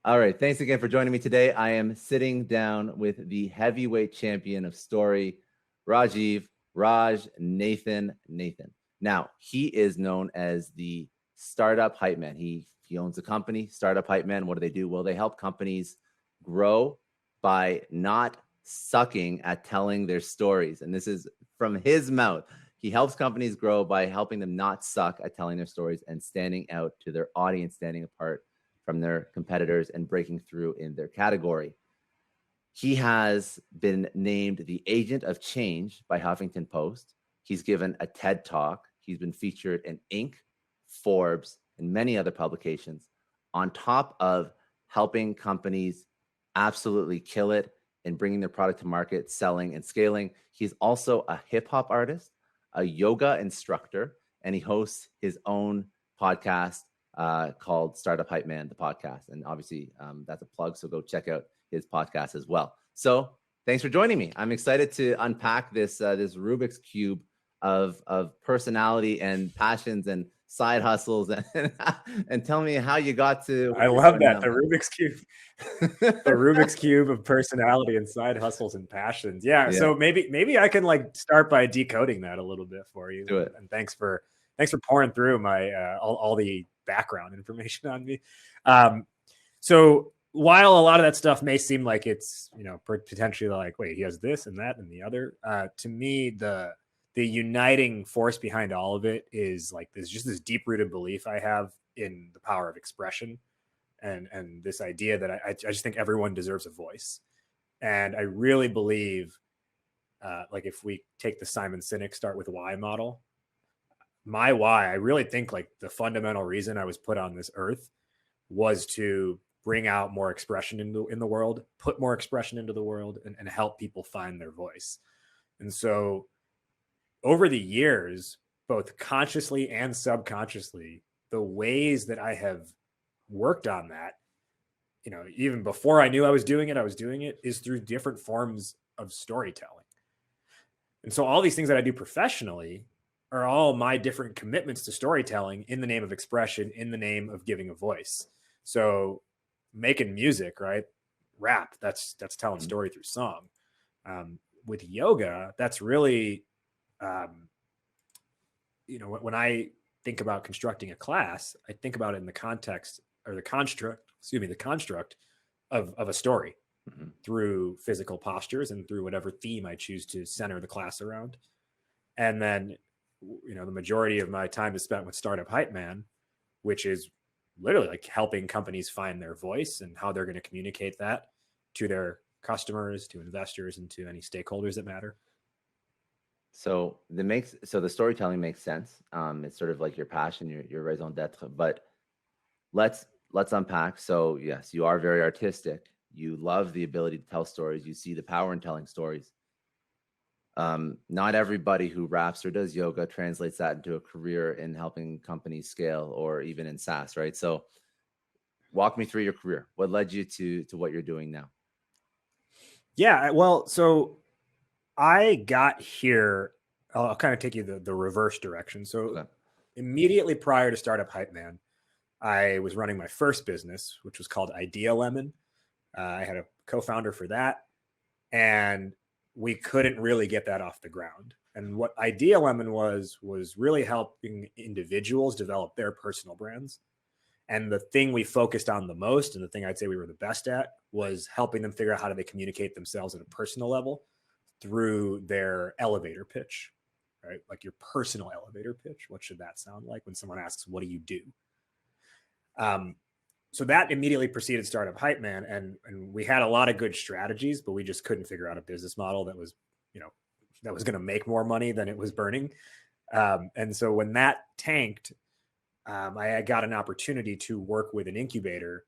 All right. Thanks again for joining me today. I am sitting down with the heavyweight champion of story, Rajiv RajNATION. Now, he is known as the Startup Hypeman. He owns a company, Startup Hypeman. What do they do? Well, they help companies grow by not sucking at telling their stories. And this is from his mouth. He helps companies grow by helping them not suck at telling their stories and standing out to their audience, standing apart from their competitors and breaking through in their category. He has been named the Agent of Change by Huffington Post. He's given a TED Talk. He's been featured in Inc., Forbes, and many other publications, on top of helping companies absolutely kill it in bringing their product to market, selling, and scaling. He's also a hip-hop artist, a yoga instructor, and he hosts his own podcast called Startup Hypeman, the podcast. And obviously, that's a plug, so go check out his podcast as well. So thanks for joining me. I'm excited to unpack this Rubik's Cube of personality and passions and side hustles and tell me how you got to. I love that. The Rubik's Cube. The Rubik's Cube of personality and side hustles and passions. Yeah. So maybe I can start by decoding that a little bit for you. Do it. And thanks for pouring through my all the background information on me. So while a lot of that stuff may seem like it's, potentially like, wait, he has this and that and the other, to me, the uniting force behind all of it is this deep rooted belief I have in the power of expression and this idea that I just think everyone deserves a voice. And I really believe, if we take the Simon Sinek start with why model, my why, I really think the fundamental reason I was put on this earth was to bring out more expression in the world, put more expression into the world, and help people find their voice. And so over the years, both consciously and subconsciously, the ways that I have worked on that, even before I knew I was doing it is through different forms of storytelling. And so all these things that I do professionally are all my different commitments to storytelling in the name of expression, in the name of giving a voice. So making music, right? Rap, that's telling story through song. With yoga, that's really, when I think about constructing a class, I think about it in the context or the construct of a story through physical postures and through whatever theme I choose to center the class around. And then, the majority of my time is spent with Startup Hypeman, which is literally helping companies find their voice and how they're going to communicate that to their customers, to investors, and to any stakeholders that matter. So the storytelling makes sense. It's sort of like your passion, your raison d'être. But let's unpack. So yes, you are very artistic. You love the ability to tell stories. You see the power in telling stories. Not everybody who raps or does yoga translates that into a career in helping companies scale or even in SaaS, right? So walk me through your career. What led you to what you're doing now? Yeah, well, so I got here, I'll kind of take you the reverse direction. So immediately prior to Startup Hypeman, I was running my first business, which was called Idea Lemon. I had a co-founder for that, and we couldn't really get that off the ground. And what Idea Lemon was really helping individuals develop their personal brands. And the thing we focused on the most, and the thing I'd say we were the best at, was helping them figure out how do they communicate themselves at a personal level through their elevator pitch, right? Like your personal elevator pitch. What should that sound like when someone asks, what do you do? So that immediately preceded Startup Hypeman, and we had a lot of good strategies, but we just couldn't figure out a business model that was, that was going to make more money than it was burning. And so when that tanked, I got an opportunity to work with an incubator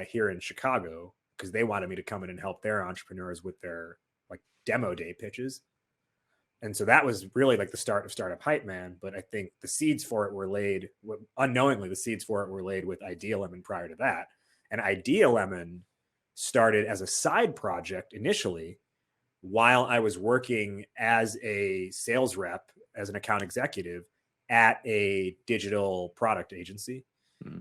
here in Chicago because they wanted me to come in and help their entrepreneurs with their demo day pitches. And so that was really the start of Startup Hypeman. But I think the seeds for it were laid, unknowingly, the seeds for it were laid with Idea Lemon prior to that. And Idea Lemon started as a side project initially while I was working as a sales rep, as an account executive at a digital product agency.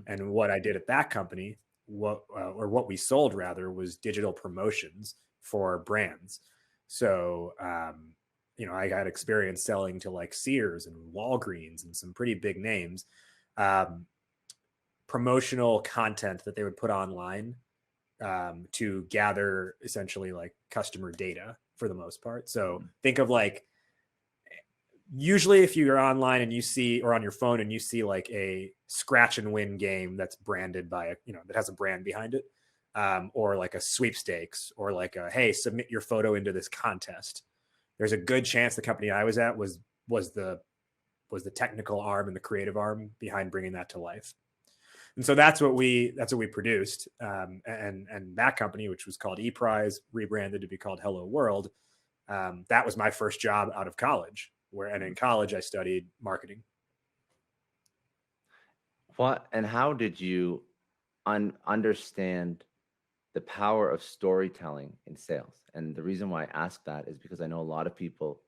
And what I did at that company what we sold rather was digital promotions for brands. So, I got experience selling to like Sears and Walgreens and some pretty big names, promotional content that they would put online to gather essentially like customer data for the most part. So think of like, usually if you're online and you see, or on your phone and you see like a scratch and win game that's branded by that has a brand behind it, or like a sweepstakes, or like a, hey, submit your photo into this contest. There's a good chance the company I was at was the technical arm and the creative arm behind bringing that to life. And so that's what we produced. And that company, which was called ePrize, rebranded to be called Hello World. That was my first job out of college, and in college I studied marketing. What and how did you understand the power of storytelling in sales? And the reason why I ask that is because I know a lot of people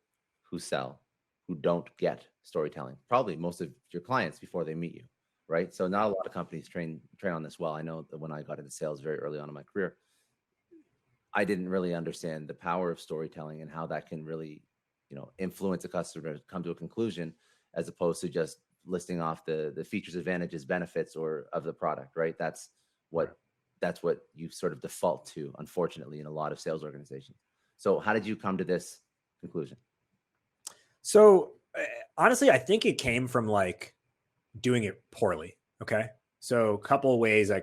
who sell who don't get storytelling. Probably most of your clients before they meet you, right? So not a lot of companies train on this well. I know that when I got into sales very early on in my career, I didn't really understand the power of storytelling and how that can really, influence a customer to come to a conclusion, as opposed to just listing off the features, advantages, benefits, or of the product, right? That's what you sort of default to, unfortunately, in a lot of sales organizations. So how did you come to this conclusion? So honestly, I think it came from like doing it poorly. Okay. So a couple of ways a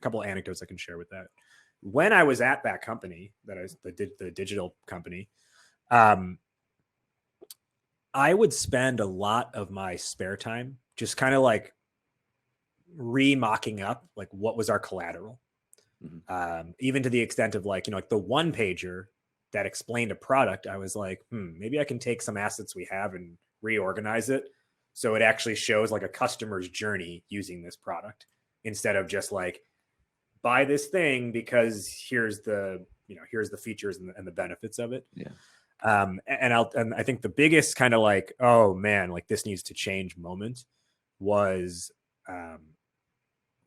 couple of anecdotes I can share with that. When I was at that company, the digital company, I would spend a lot of my spare time just kind of like mocking up like what was our collateral. Even to the extent of like, like the one pager that explained a product, I was like, maybe I can take some assets we have and reorganize it so it actually shows like a customer's journey using this product, instead of just like, buy this thing because here's the features and the benefits of it. Yeah. And I think the biggest kind of like, oh man, like this needs to change moment was,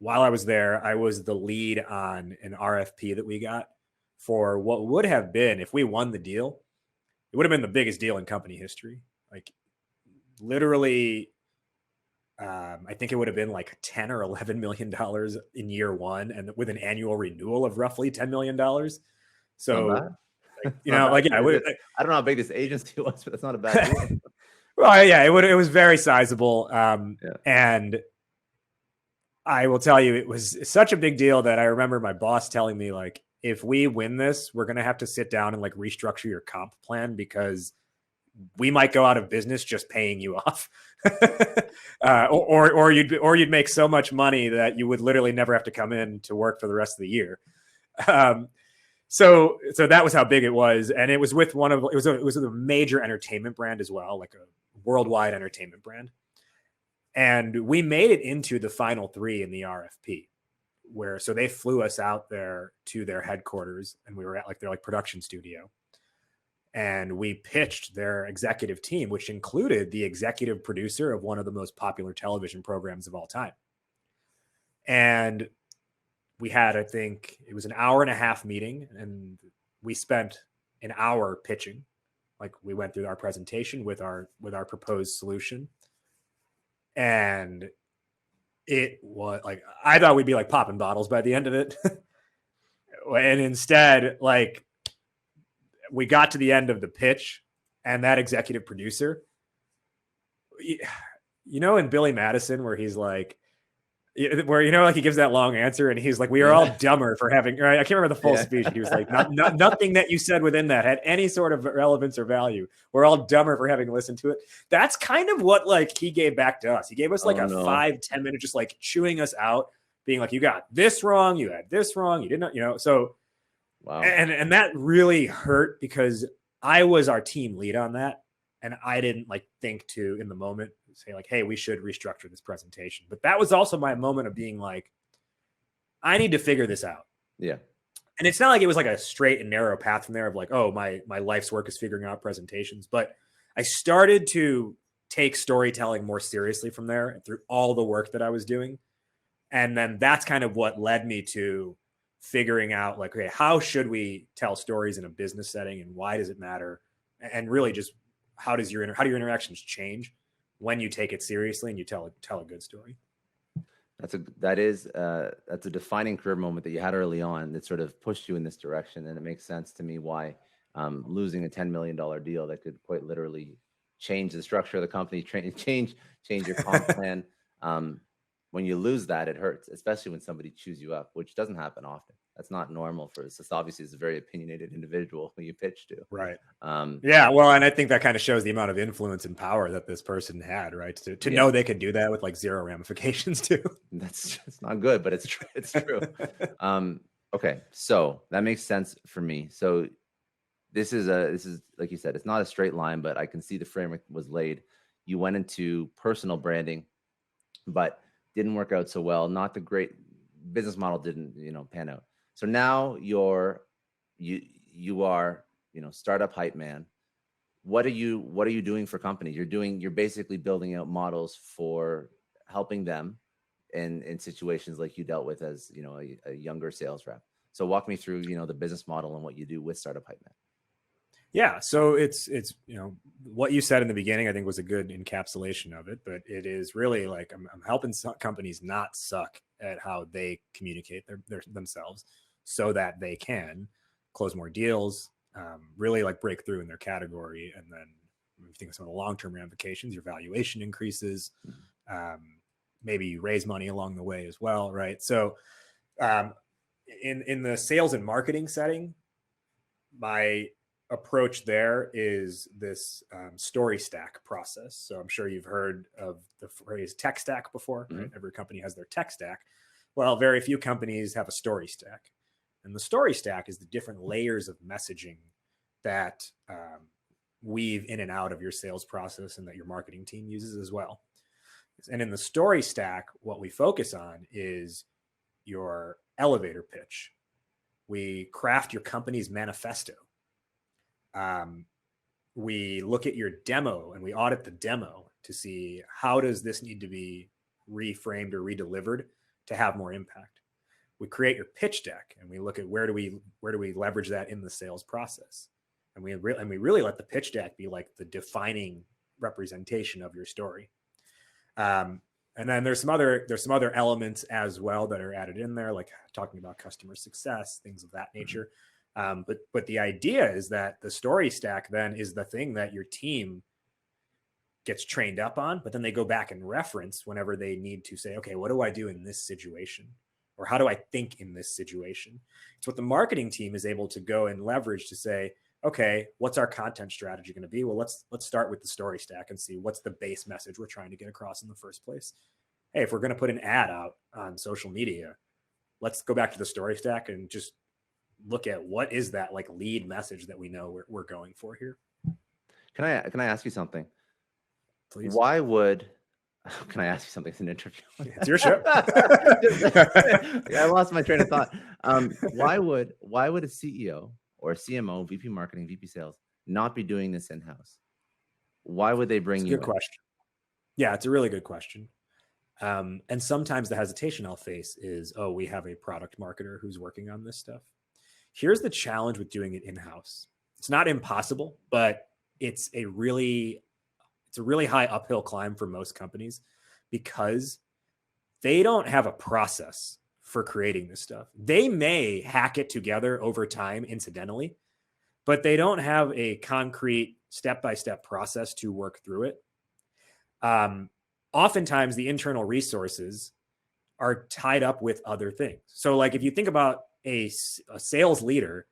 while I was there, I was the lead on an RFP that we got for what would have been, if we won the deal, it would have been the biggest deal in company history. Like literally, I think it would have been like $10 or $11 million in year one, and with an annual renewal of roughly $10 million. So, I don't know how big this agency was, but that's not a bad deal. Well, yeah, it was very sizable. And I will tell you, it was such a big deal that I remember my boss telling me, like, if we win this, we're going to have to sit down and like restructure your comp plan because we might go out of business just paying you off. or you'd make so much money that you would literally never have to come in to work for the rest of the year. So that was how big it was. And it was with it was a major entertainment brand as well, like a worldwide entertainment brand. And we made it into the final three in the RFP, so they flew us out there to their headquarters, and we were at like their like production studio. And we pitched their executive team, which included the executive producer of one of the most popular television programs of all time. And we had, I think it was an 1.5-hour meeting, and we spent an hour pitching. Like we went through our presentation with our proposed solution. And it was like, I thought we'd be like popping bottles by the end of it. And instead, like, we got to the end of the pitch, and that executive producer, in Billy Madison, where he's like, like he gives that long answer, and he's like, we are all dumber for having, right? I can't remember the full speech. He was like, nothing that you said within that had any sort of relevance or value. We're all dumber for having listened to it. That's kind of what like he gave back to us. He gave us like 5-10 minute, just like chewing us out, being like, you got this wrong. You had this wrong. You didn't, so. Wow. And that really hurt because I was our team lead on that. And I didn't like think to, in the moment, say like, hey, we should restructure this presentation. But that was also my moment of being like, I need to figure this out. Yeah. And it's not like it was like a straight and narrow path from there of like, oh, my life's work is figuring out presentations. But I started to take storytelling more seriously from there, and through all the work that I was doing. And then that's kind of what led me to figuring out like, okay, how should we tell stories in a business setting and why does it matter? And really just how do your interactions change when you take it seriously and you tell a good story? That's a defining career moment that you had early on that sort of pushed you in this direction. And it makes sense to me why losing a $10 million deal that could quite literally change the structure of the company, change your comp plan. When you lose that, it hurts, especially when somebody chews you up, which doesn't happen often. That's not normal for us. Obviously, it's a very opinionated individual who you pitch to. Right. Yeah. Well, and I think that kind of shows the amount of influence and power that this person had, right? To know they could do that with like zero ramifications too. It's not good, but it's true. It's true. Okay. So that makes sense for me. So this is like you said, it's not a straight line, but I can see the framework was laid. You went into personal branding, but didn't work out so well. Not the great business model didn't, pan out. So now you are, Startup Hypeman. What are you doing for companies? You're basically building out models for helping them in situations like you dealt with as, a younger sales rep. So walk me through, the business model and what you do with Startup Hypeman. Yeah. So it's, what you said in the beginning, I think was a good encapsulation of it, but it is really like, I'm helping companies not suck at how they communicate themselves so that they can close more deals, really like break through in their category. And then if you think of some of the long-term ramifications, your valuation increases, maybe you raise money along the way as well. Right. So in the sales and marketing setting, my approach there is this story stack process. So I'm sure you've heard of the phrase tech stack before, right? Mm-hmm. Every company has their tech stack. Well, very few companies have a story stack. And the story stack is the different layers of messaging that weave in and out of your sales process and that your marketing team uses as well. And in the story stack, what we focus on is your elevator pitch. We craft your company's manifesto. We look at your demo and we audit the demo to see how does this need to be reframed or redelivered to have more impact. We create your pitch deck and we look at where do we leverage that in the sales process, and we really let the pitch deck be like the defining representation of your story. And then there's some other elements as well that are added in there, like talking about customer success, things of that nature. But the idea is that the story stack then is the thing that your team gets trained up on, but then they go back and reference whenever they need to say, okay, what do I do in this situation? Or how do I think in this situation? It's what the marketing team is able to go and leverage to say, okay, what's our content strategy going to be? Well, let's start with the story stack and see what's the base message we're trying to get across in the first place. Hey, if we're going to put an ad out on social media, let's go back to the story stack and just look at what is that like lead message that we know we're going for here. Can I ask you something? Please. Can I ask you something? It's an interview. It's your show. I lost my train of thought. Why would a CEO or a CMO, VP marketing, VP sales not be doing this in-house? Why would they bring you? Good question. Yeah, it's a really good question. And sometimes the hesitation I'll face is, oh, we have a product marketer who's working on this stuff. Here's the challenge with doing it in-house. It's not impossible, but it's a really high uphill climb for most companies because they don't have a process for creating this stuff. They may hack it together over time incidentally, but they don't have a concrete step-by-step process to work through it. Oftentimes the internal resources are tied up with other things. So like if you think about a sales leader,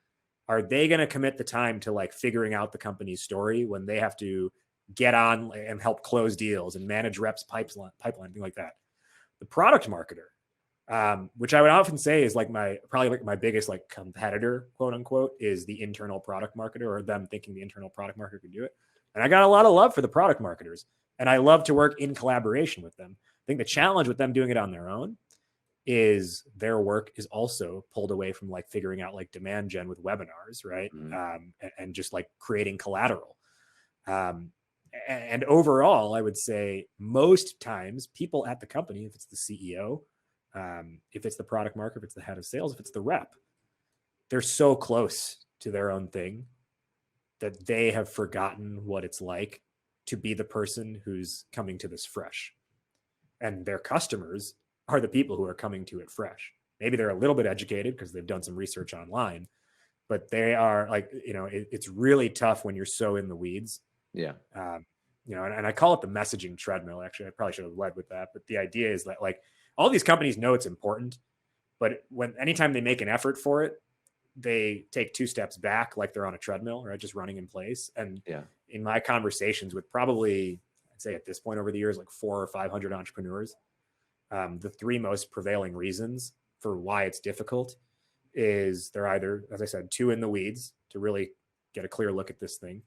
are they going to commit the time to like figuring out the company's story when they have to get on and help close deals and manage reps pipeline, things like that? The product marketer, which I would often say is like probably my biggest like competitor, quote unquote, is the internal product marketer, or them thinking the internal product marketer could do it. And I got a lot of love for the product marketers, and I love to work in collaboration with them. I think the challenge with them doing it on their own is their work is also pulled away from like figuring out like demand gen with webinars, right? Mm-hmm. And just like creating collateral. And overall, I would say most times people at the company, if it's the CEO, if it's the product market, if it's the head of sales, if it's the rep, they're so close to their own thing that they have forgotten what it's like to be the person who's coming to this fresh. And their customers are the people who are coming to it fresh. Maybe they're a little bit educated because they've done some research online, but they are like, it's really tough when you're so in the weeds. Yeah. And I call it the messaging treadmill. Actually, I probably should have led with that. But the idea is that like all these companies know it's important, but anytime they make an effort for it, they take 2 steps back, like they're on a treadmill, right? Just running in place. And in my conversations with probably, I'd say at this point over the years, like 400 or 500 entrepreneurs, the 3 most prevailing reasons for why it's difficult is they're either, as I said, too in the weeds to really get a clear look at this thing.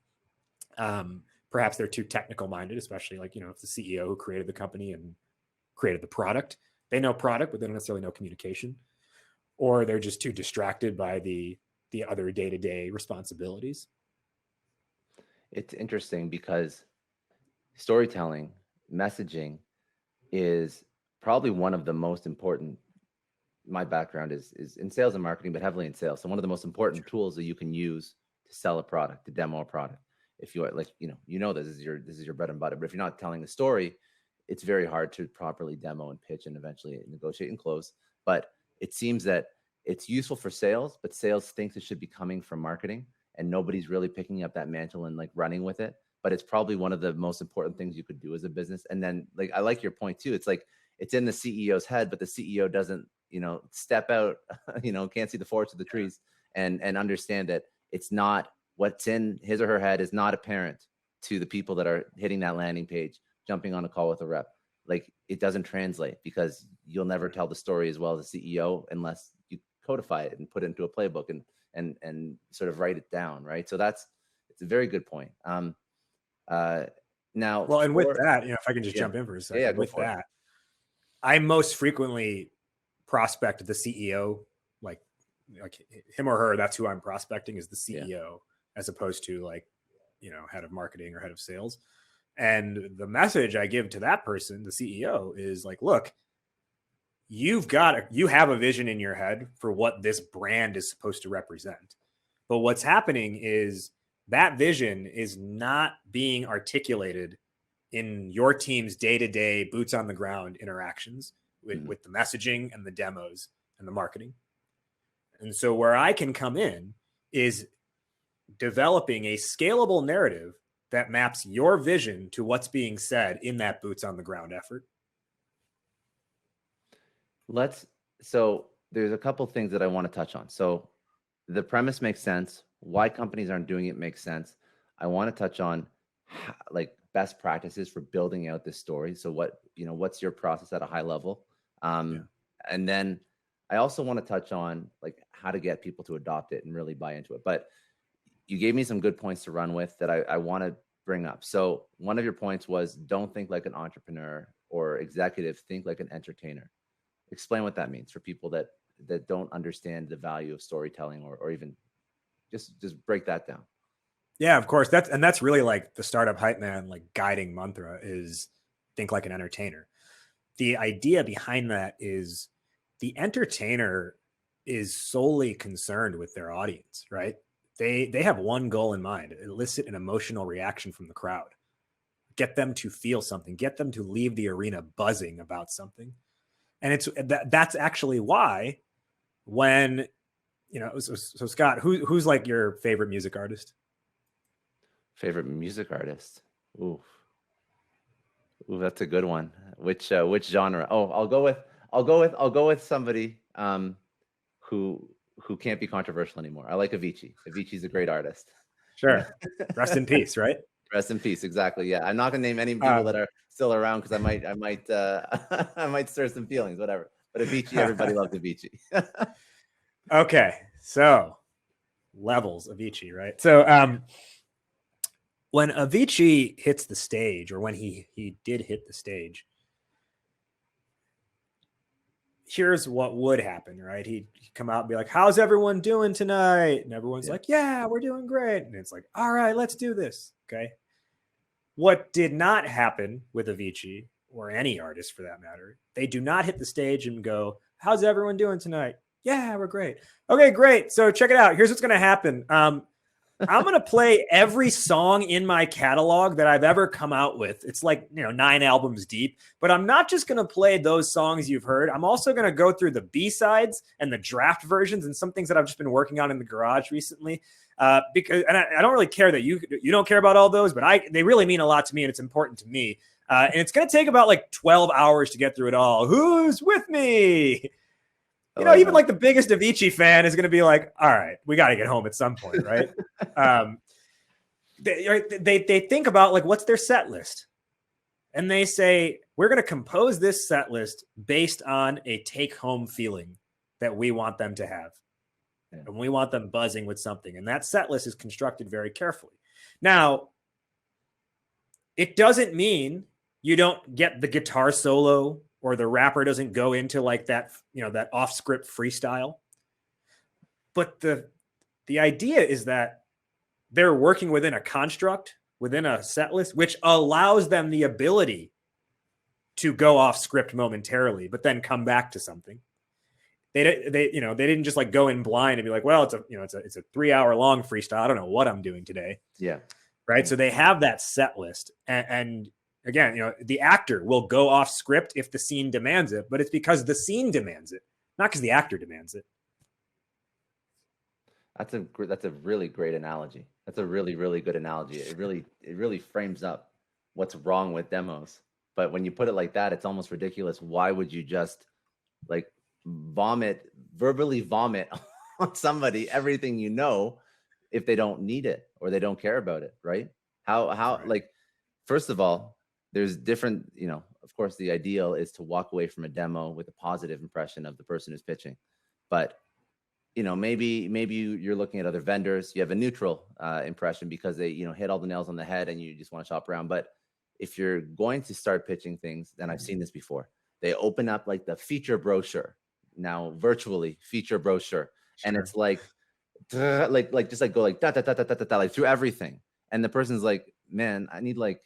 Perhaps they're too technical minded, especially like, if the CEO who created the company and created the product, they know product, but they don't necessarily know communication. Or they're just too distracted by the other day-to-day responsibilities. It's interesting because storytelling, messaging is probably one of the most important. My background is in sales and marketing, but heavily in sales. So one of the most important tools that you can use to sell a product, to demo a product. If you are like, this is your bread and butter, but if you're not telling the story, it's very hard to properly demo and pitch and eventually negotiate and close. But it seems that it's useful for sales, but sales thinks it should be coming from marketing, and nobody's really picking up that mantle and like running with it. But it's probably one of the most important things you could do as a business. And then like, I like your point too. It's like, it's in the CEO's head, but the CEO doesn't, step out, can't see the forest of the trees and understand that it's not what's in his or her head is not apparent to the people that are hitting that landing page, jumping on a call with a rep. Like it doesn't translate because you'll never tell the story as well as a CEO unless you codify it and put it into a playbook and sort of write it down. Right. So it's a very good point. Now, well, and with that, if I can just jump in for a second, with that, I most frequently prospect the CEO, like him or her. That's who I'm prospecting, is the CEO, as opposed to like, head of marketing or head of sales. And the message I give to that person, the CEO, is like, look, you have a vision in your head for what this brand is supposed to represent. But what's happening is that vision is not being articulated in your team's day-to-day boots on the ground interactions with the messaging and the demos and the marketing. And so where I can come in is developing a scalable narrative that maps your vision to what's being said in that boots on the ground effort. So there's a couple things that I want to touch on. So the premise makes sense. Why companies aren't doing it makes sense. I want to touch on like best practices for building out this story. So what's your process at a high level? And then I also want to touch on like how to get people to adopt it and really buy into it. But you gave me some good points to run with that I want to bring up. So one of your points was don't think like an entrepreneur or executive, think like an entertainer. Explain what that means for people that don't understand the value of storytelling or even just break that down. Yeah, of course. That's really like the Startup Hypeman like guiding mantra is think like an entertainer. The idea behind that is the entertainer is solely concerned with their audience, right? They have one goal in mind: elicit an emotional reaction from the crowd, get them to feel something, get them to leave the arena buzzing about something. And that's actually why when, so Scott, who's like your favorite music artist? Favorite music artist? Ooh, that's a good one. Which genre? Oh, I'll go with somebody who can't be controversial anymore. I like Avicii. Avicii's a great artist. Sure. Rest in peace, right? Rest in peace. Exactly. Yeah. I'm not gonna name any people that are still around because I might stir some feelings, whatever. But Avicii, everybody loves Avicii. Okay. So levels Avicii, right? So when Avicii hits the stage, or when he did hit the stage, here's what would happen, right? He'd come out and be like, how's everyone doing tonight? And everyone's like, yeah, we're doing great. And it's like, all right, let's do this. Okay. What did not happen with Avicii or any artist for that matter, they do not hit the stage and go, how's everyone doing tonight? Yeah, we're great. Okay, great. So check it out. Here's what's going to happen. I'm going to play every song in my catalog that I've ever come out with. It's like, 9 albums deep, but I'm not just going to play those songs you've heard. I'm also going to go through the B-sides and the draft versions and some things that I've just been working on in the garage recently. Because I don't really care that you don't care about all those, but they really mean a lot to me and it's important to me. And it's going to take about like 12 hours to get through it all. Who's with me? Even like the biggest Avicii fan is going to be like, all right, we got to get home at some point, right? They think about like, what's their set list? And they say, we're going to compose this set list based on a take-home feeling that we want them to have. Yeah. And we want them buzzing with something. And that set list is constructed very carefully. Now, it doesn't mean you don't get the guitar solo or the rapper doesn't go into like that, that off script freestyle. But the idea is that they're working within a construct, within a set list, which allows them the ability to go off script momentarily, but then come back to something. They didn't just like go in blind and be like, well, it's a 3 hour long freestyle. I don't know what I'm doing today. Yeah. Right. So they have that set list and again, the actor will go off script if the scene demands it, but it's because the scene demands it, not because the actor demands it. That's a really great analogy. That's a really, really good analogy. It really frames up what's wrong with demos. But when you put it like that, it's almost ridiculous. Why would you just like verbally vomit on somebody everything if they don't need it or they don't care about it, right? How right. Like, first of all, there's different, of course, the ideal is to walk away from a demo with a positive impression of the person who's pitching. But, maybe you're looking at other vendors, you have a neutral impression because they, hit all the nails on the head and you just want to shop around. But if you're going to start pitching things, then I've seen this before, they open up like the feature brochure, now virtually feature brochure. Sure. And it's like just like go like da, da, da, da, da, da, like through everything. And the person's like, man, I need like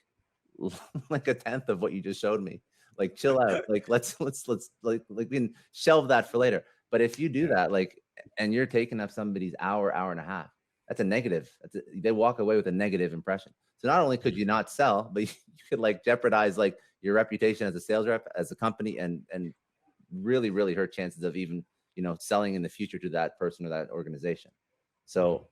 a tenth of what you just showed me. Like, chill out. Like, let's like we can shelve that for later. But if you do that, like, and you're taking up somebody's hour and a half, that's a negative. They walk away with a negative impression. So not only could you not sell, but you could like jeopardize like your reputation as a sales rep, as a company, and really, really hurt chances of even, selling in the future to that person or that organization. So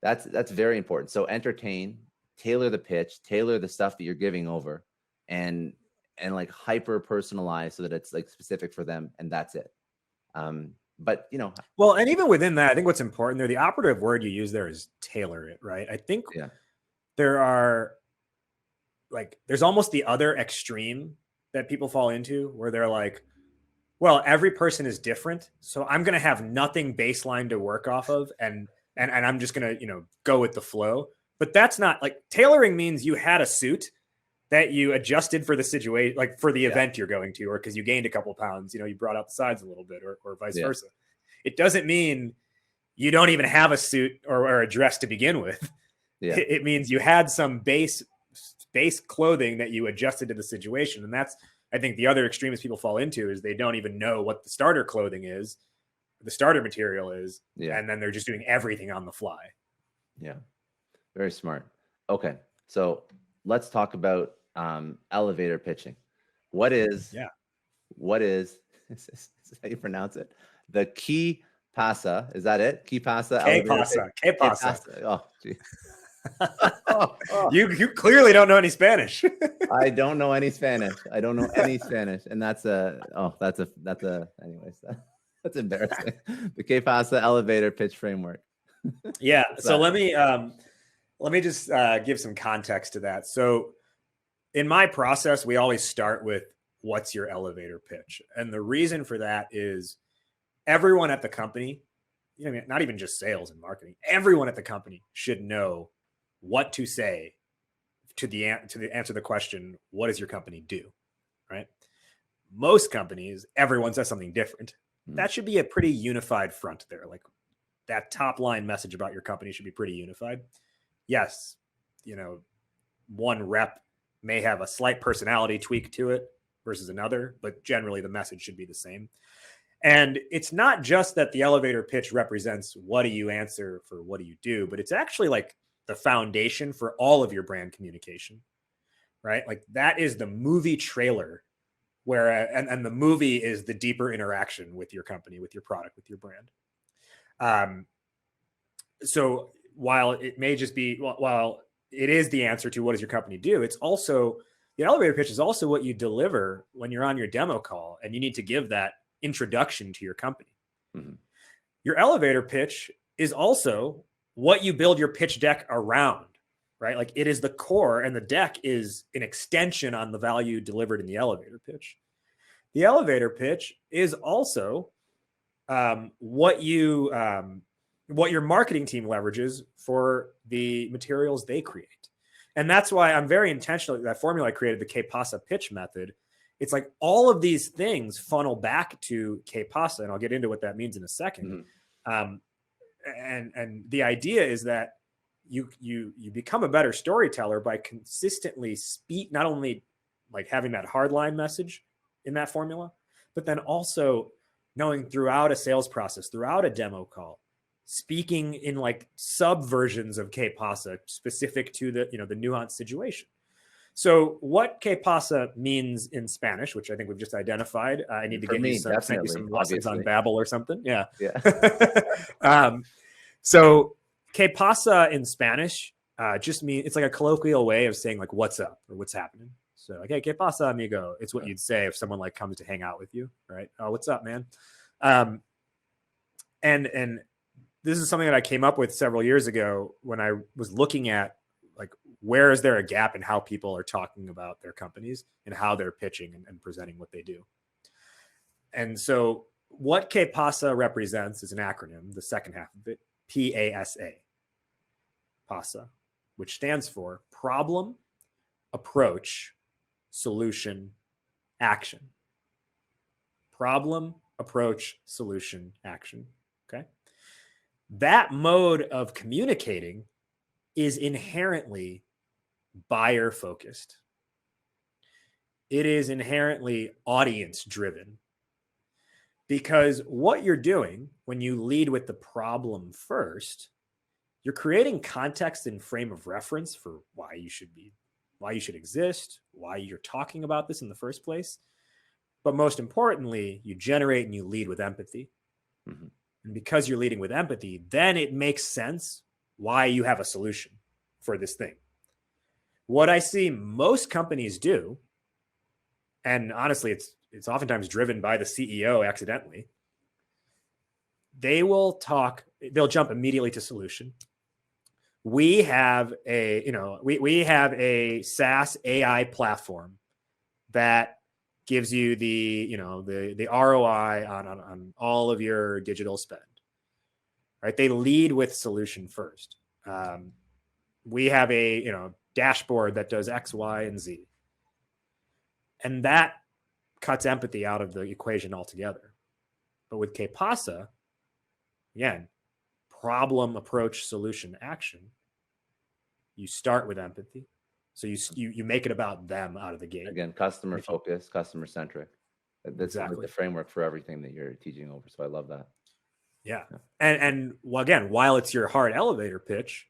that's very important. So entertain, tailor the pitch, tailor the stuff that you're giving over, and like hyper personalize so that it's like specific for them, and that's it. But well, and even within that, I think what's important there, the operative word you use there is tailor it, right? I think there's almost the other extreme that people fall into where they're like, well, every person is different, so I'm going to have nothing baseline to work off of, and I'm just going to go with the flow. But that's not like tailoring means you had a suit that you adjusted for the situation, like for the event you're going to, or because you gained a couple of pounds, you brought out the sides a little bit, or vice versa. It doesn't mean you don't even have a suit or a dress to begin with. Yeah. It means you had some base clothing that you adjusted to the situation. And that's, I think, the other extremes people fall into is they don't even know what the starter clothing is, the starter material is, and then they're just doing everything on the fly. Yeah. Very smart. Okay. So let's talk about elevator pitching. What is is how you pronounce it? The key pasa. Is that it? Key pasa. Key pasa. Oh, gee. You clearly don't know any Spanish. I don't know any Spanish. And that's anyways, that's embarrassing. The key pasa elevator pitch framework. Yeah. So let me just give some context to that. So in my process, we always start with what's your elevator pitch? And the reason for that is everyone at the company, not even just sales and marketing, everyone at the company should know what to say to answer the question, what does your company do? Right? Most companies, everyone says something different. That should be a pretty unified front there. Like that top line message about your company should be pretty unified. Yes, one rep may have a slight personality tweak to it, versus another, but generally the message should be the same. And it's not just that the elevator pitch represents what do you answer for what do you do, but it's actually like the foundation for all of your brand communication, right? Like that is the movie trailer where, and the movie is the deeper interaction with your company, with your product, with your brand. So while it may just be, while it is the answer to what does your company do, it's also, the elevator pitch is also what you deliver when you're on your demo call and you need to give that introduction to your company. Mm-hmm. Your elevator pitch is also what you build your pitch deck around, right? Like it is the core, and the deck is an extension on the value delivered in the elevator pitch. The elevator pitch is also what your marketing team leverages for the materials they create. And that's why I'm very intentional. That formula I created, the KPASA pitch method, it's like all of these things funnel back to KPASA, and I'll get into what that means in a second. Mm-hmm. And the idea is that you become a better storyteller by consistently not only like having that hardline message in that formula, but then also knowing throughout a sales process, throughout a demo call, speaking in like sub versions of KPASA specific to the nuanced situation. So what KPASA means in Spanish, which I think we've just identified, I need to send you some lessons obviously on Babbel or something. Yeah. So KPASA in Spanish just means, it's like a colloquial way of saying like what's up or what's happening. So like, hey, ¿qué pasa, amigo? It's what you'd say if someone like comes to hang out with you, right? Oh, what's up, man? And this is something that I came up with several years ago when I was looking at like, where is there a gap in how people are talking about their companies and how they're pitching and presenting what they do. And so what KPASA represents is an acronym, the second half of it, PASA, PASA, which stands for problem, approach, solution, action. Problem, approach, solution, action. Okay. That mode of communicating is inherently buyer focused. It is inherently audience driven, because what you're doing when you lead with the problem first, you're creating context and frame of reference for why you should exist, why you're talking about this in the first place. But most importantly, you generate and you lead with empathy. Mm-hmm. And because you're leading with empathy, then it makes sense why you have a solution for this thing. What I see most companies do, and honestly, it's oftentimes driven by the CEO accidentally, they'll jump immediately to solution. We have a SaaS AI platform that gives you the ROI on all of your digital spend, right? They lead with solution first. We have a dashboard that does X, Y, and Z, and that cuts empathy out of the equation altogether. But with KPASA, again, problem, approach, solution, action, you start with empathy. So you make it about them out of the gate. Again, customer focused, customer centric. That's exactly the framework for everything that you're teaching over. So I love that. Yeah. And well, again, while it's your hard elevator pitch,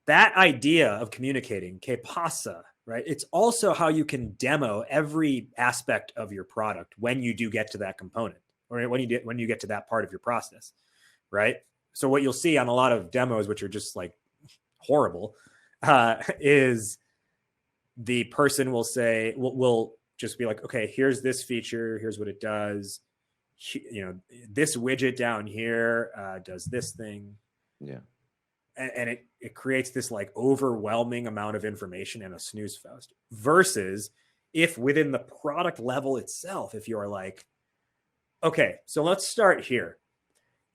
that idea of communicating KPASA, right? It's also how you can demo every aspect of your product when you do get to that component, or when you get to that part of your process, right? So what you'll see on a lot of demos, which are just like horrible, is the person will say, we'll just be like, okay, here's this feature, here's what it does. This widget down here does this thing. Yeah. And it creates this like overwhelming amount of information and a snooze fest, versus if within the product level itself, if you're like, okay, so let's start here.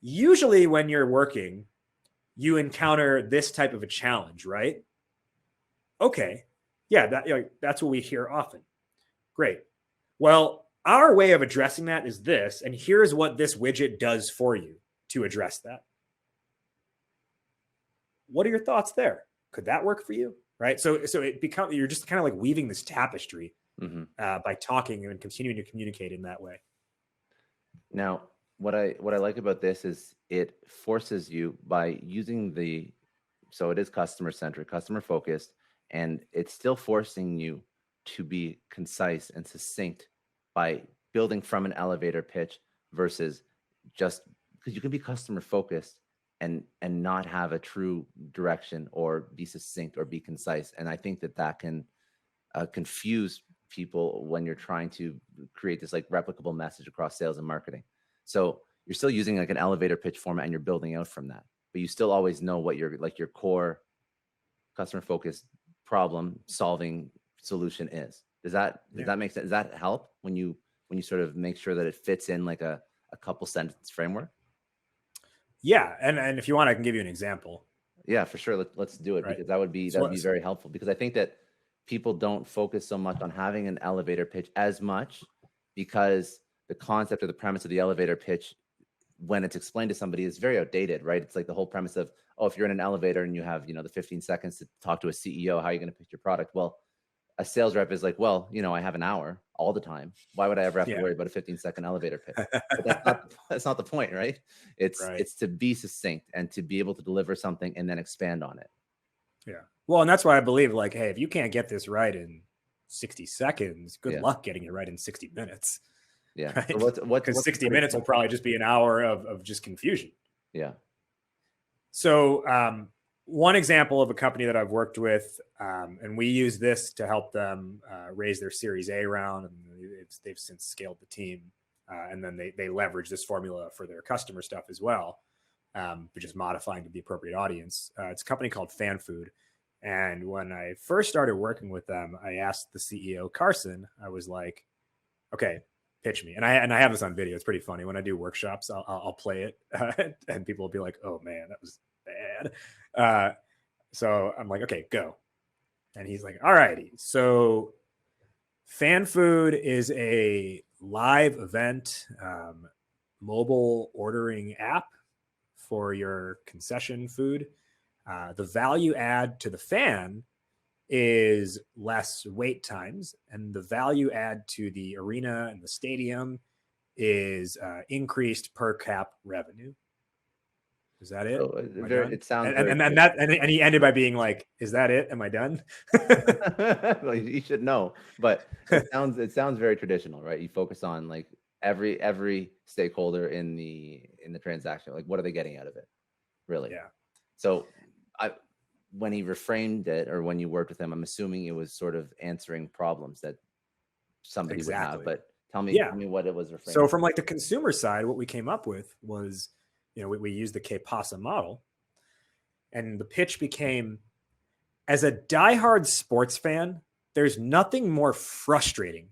Usually when you're working, you encounter this type of a challenge, right? Okay. Yeah, that's what we hear often. Great. Well, our way of addressing that is this, and here's what this widget does for you to address that. What are your thoughts there? Could that work for you? Right? So you're just kind of like weaving this tapestry by talking and continuing to communicate in that way. Now, what I like about this is it forces you by using so it is customer centric, customer focused, and it's still forcing you to be concise and succinct by building from an elevator pitch versus just because you can be customer focused and not have a true direction or be succinct or be concise. And I think that can confuse people when you're trying to create this like replicable message across sales and marketing. So you're still using like an elevator pitch format and you're building out from that, but you still always know what your core customer focused problem solving solution is. Does that make sense? Does that help when you sort of make sure that it fits in like a couple sentence framework? Yeah. And if you want, I can give you an example. Yeah, for sure. Let's do it, because that would be very helpful, because I think that people don't focus so much on having an elevator pitch as much, because the concept or the premise of the elevator pitch, when it's explained to somebody, is very outdated, right? It's like the whole premise of, oh, if you're in an elevator and you have, the 15 seconds to talk to a CEO, how are you going to pitch your product? Well, a sales rep is like, well, I have an hour all the time. Why would I ever have to worry about a 15-second elevator pitch? But that's not the point, right? It's to be succinct and to be able to deliver something and then expand on it. Yeah. Well, and that's why I believe, like, hey, if you can't get this right in 60 seconds, good luck getting it right in 60 minutes. Yeah. Right? So because 60 minutes will probably just be an hour of just confusion. Yeah. So one example of a company that I've worked with, and we use this to help them raise their Series A round, and they've since scaled the team, and then they leverage this formula for their customer stuff as well, but just modifying to the appropriate audience. It's a company called Fan Food. And when I first started working with them, I asked the CEO, Carson, I was like, okay, pitch me. And I have this on video. It's pretty funny. When I do workshops, I'll play it and people will be like, oh man, that was bad. So I'm like, okay, go. And he's like, all righty. So Fan Food is a live event, mobile ordering app for your concession food. The value add to the fan is less wait times, and the value add to the arena and the stadium is increased per cap revenue. Is that it? So it sounds and he ended by being like, "Is that it? Am I done?" Well, you should know, but it sounds very traditional, right? You focus on like every stakeholder in the transaction. Like, what are they getting out of it, really? Yeah. So when he reframed it, or when you worked with him, I'm assuming it was sort of answering problems that somebody would have. But tell me what it was reframed. So from like the consumer side, what we came up with was, we used the K-PASA model, and the pitch became, as a diehard sports fan, there's nothing more frustrating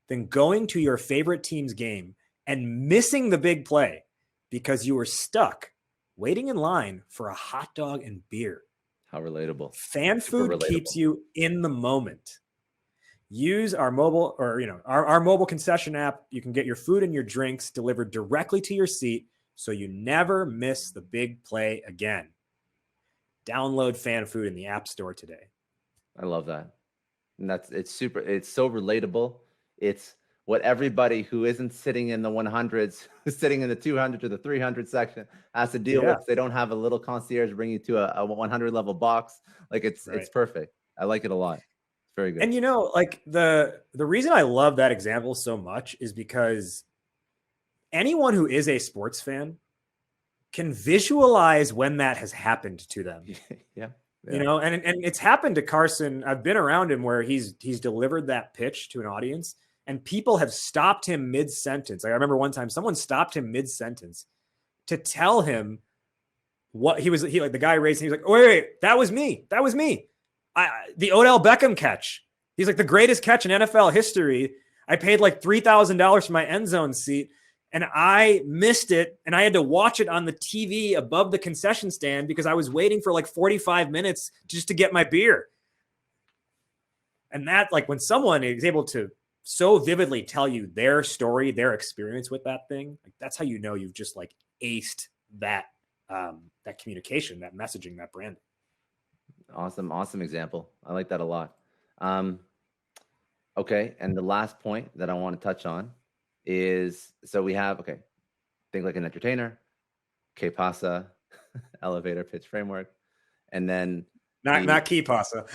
than going to your favorite team's game and missing the big play because you were stuck waiting in line for a hot dog and beer. How relatable. Fan Food keeps you in the moment. Use our mobile, or our mobile concession app. You can get your food and your drinks delivered directly to your seat, so you never miss the big play again. Download Fan Food in the App Store today. I love that. And it's so relatable. It's what everybody who isn't sitting in the 100s, who's sitting in the 200 or the 300 section, has to deal with. They don't have a little concierge bring you to a 100 level box. Like it's perfect. I like it a lot. It's very good. And like the reason I love that example so much is because anyone who is a sports fan can visualize when that has happened to them. Yeah. And it's happened to Carson. I've been around him where he's delivered that pitch to an audience, and people have stopped him mid-sentence. Like I remember one time someone stopped him mid-sentence to tell him what he like the guy raised, and he was like, oh, wait, that was me. The Odell Beckham catch. He's like, the greatest catch in NFL history. I paid like $3,000 for my end zone seat, and I missed it, and I had to watch it on the TV above the concession stand because I was waiting for like 45 minutes just to get my beer. And that, like, when someone is able to so vividly tell you their story, their experience with that thing, like that's how you've just like aced that that communication, that messaging, that branding. Awesome example. I like that a lot. Okay. And the last point that I want to touch on is, so we have, okay, think like an entertainer, que pasa, elevator pitch framework, and then Not key pasa.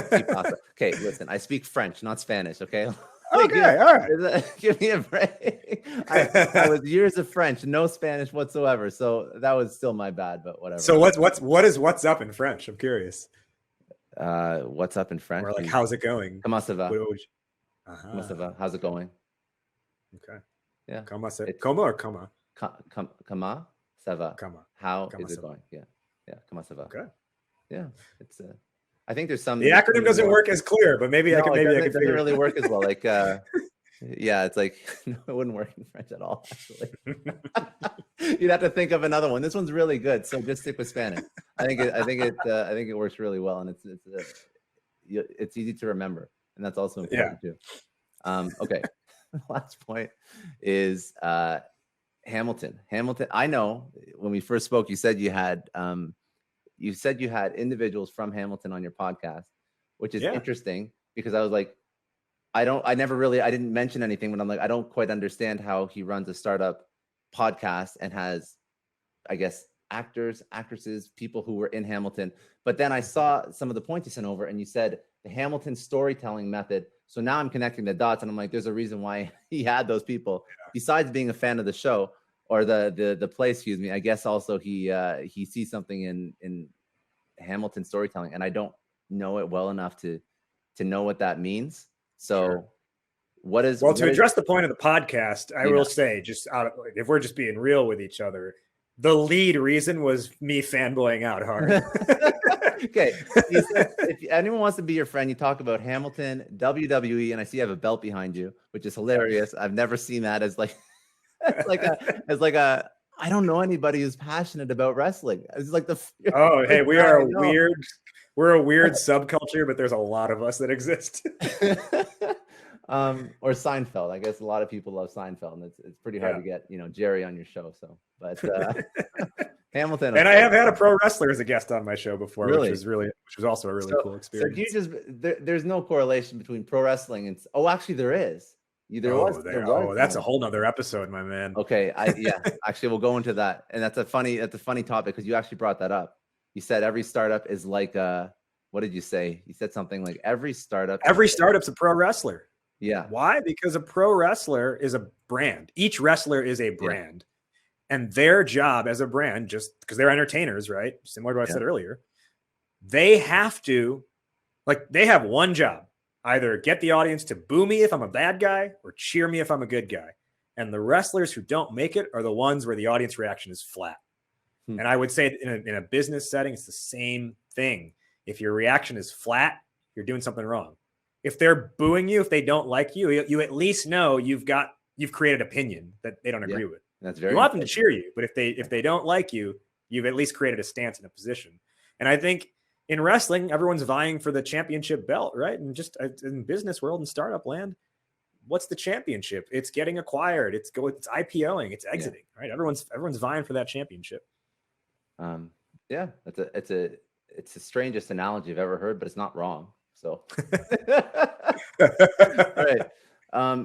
que pasa. Okay, listen, I speak French, not Spanish. Okay. Okay, all right. Give me a break. I was years of French, no Spanish whatsoever, so that was still my bad. But whatever. So what's up in French? I'm curious. What's up in French? Or like, how's it going? Comment ça va? Comment ça va? How's it going? Okay. Yeah. Comment or comment? Comment ça va? Comment. How is it going? Yeah. Yeah. Comment ça va? Okay. Yeah. It's I think there's some. The acronym doesn't work as clear, but maybe I can. Maybe it doesn't really work as well. Like, yeah, it's like no, it wouldn't work in French at all. Actually, you'd have to think of another one. This one's really good, so just stick with Spanish. I think it works really well, and it's easy to remember, and that's also important too. Okay, last point is Hamilton. Hamilton. I know when we first spoke, you said you had individuals from Hamilton on your podcast, which is interesting because I was like, I didn't mention anything, but I'm like, I don't quite understand how he runs a startup podcast and has, I guess, actors, actresses, people who were in Hamilton. But then I saw some of the points you sent over and you said the Hamilton storytelling method. So now I'm connecting the dots and I'm like, there's a reason why he had those people besides being a fan of the show or the play, excuse me. I guess also he sees something in Hamilton storytelling and I don't know it well enough to know what that means. So to address the point of the podcast, I will say if we're just being real with each other, the lead reason was me fanboying out hard. Okay. You said, if anyone wants to be your friend, you talk about Hamilton, WWE, and I see you have a belt behind you, which is hilarious. I've never seen that as like I don't know anybody who's passionate about wrestling. It's like we're a weird subculture, but there's a lot of us that exist. Or Seinfeld. I guess a lot of people love Seinfeld, and it's pretty hard to get Jerry on your show. So, but Hamilton. And I have had a pro wrestler as a guest on my show before, really? which was also a really cool experience. So there's no correlation between pro wrestling and actually there is. There was. That's a whole nother episode, my man. Okay, actually we'll go into that, and that's a funny topic because you actually brought that up. You said every startup is like what did you say? You said something like every startup's a pro wrestler. Yeah. Why? Because a pro wrestler is a brand. Each wrestler is a brand. And their job as a brand, just because they're entertainers, right? Similar to what I said earlier, they have one job. Either get the audience to boo me if I'm a bad guy or cheer me if I'm a good guy. And the wrestlers who don't make it are the ones where the audience reaction is flat. And I would say in a business setting, it's the same thing. If your reaction is flat, you're doing something wrong. If they're booing you, if they don't like you, you at least know you've created opinion that they don't agree with. That's very. You want them to cheer you, but if they don't like you, you've at least created a stance and a position. And I think in wrestling, everyone's vying for the championship belt, right? And just in business world and startup land, what's the championship? It's getting acquired. It's IPOing. It's exiting, right? Everyone's vying for that championship. It's the strangest analogy I've ever heard, but it's not wrong. So, all right.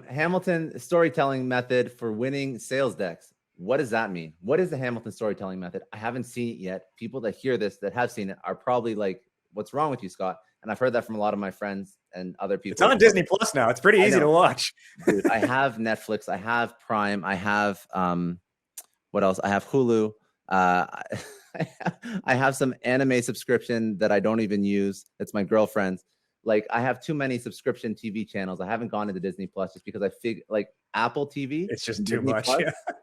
Hamilton storytelling method for winning sales decks. What does that mean? What is the Hamilton storytelling method? I haven't seen it yet. People that hear this that have seen it are probably like, "What's wrong with you, Scott?" And I've heard that from a lot of my friends and other people. It's on Disney Plus now. It's pretty easy to watch. Dude, I have Netflix. I have Prime. I have what else? I have Hulu. I have some anime subscription that I don't even use. It's my girlfriend's. Like I have too many subscription TV channels. I haven't gone into Disney Plus just because I figure like Apple TV. It's just too much.